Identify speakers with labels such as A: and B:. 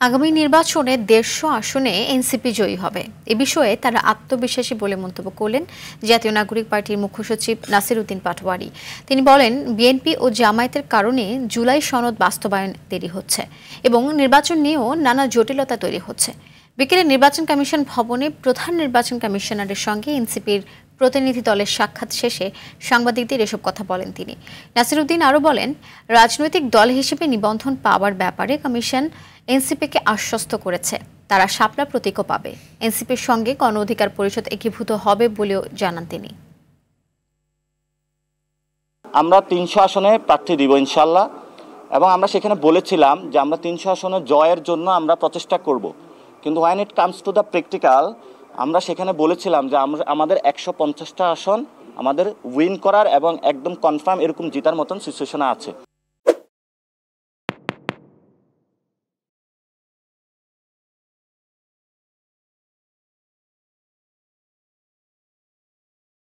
A: আগামী নির্বাচনে ১৫০ আসনে এনসিপি জয়ী হবে এ বিষয়ে তারা আত্মবিশ্বাসী বলে মন্তব্য করলেন জাতীয় নাগরিক পার্টির মুখ্য সচিব নাসির উদ্দিন পাটোয়ারি। তিনি বলেন, বিএনপি ও জামায়াতের কারণে জুলাই সনদ বাস্তবায়ন দেরি হচ্ছে এবং নির্বাচন নিয়েও নানা জটিলতা তৈরি হচ্ছে। বিকেলে নির্বাচন কমিশন ভবনে প্রধান নির্বাচন কমিশনারের সঙ্গে এনসিপির প্রতিনিধি দলের সাক্ষাৎ শেষে সাংবাদিকদের এসব কথা বলেন তিনি। নাসির উদ্দিন আরও বলেন, রাজনৈতিক দল হিসেবে নিবন্ধন পাওয়ার ব্যাপারে কমিশন এনসিপিকে আশ্বস্ত করেছে, তারা শাপলা প্রতীকও পাবে। এনসিপির সঙ্গে গণ অধিকার পরিষদ একীভূত হবে বলেও জানান তিনি।
B: আমরা ৩০০ আসনে প্রার্থী দিব ইনশাল্লাহ, এবং আমরা সেখানে বলেছিলাম যে আমরা ৩০০ আসনে জয়ের জন্য আমরা প্রচেষ্টা করব, কিন্তু when it comes to the practical আমরা সেখানে বলেছিলাম যে আমাদের ১৫০টা আসন আমাদের উইন করার এবং একদম কনফার্ম এরকম জিতার মতন সিচুয়েশনে আছে।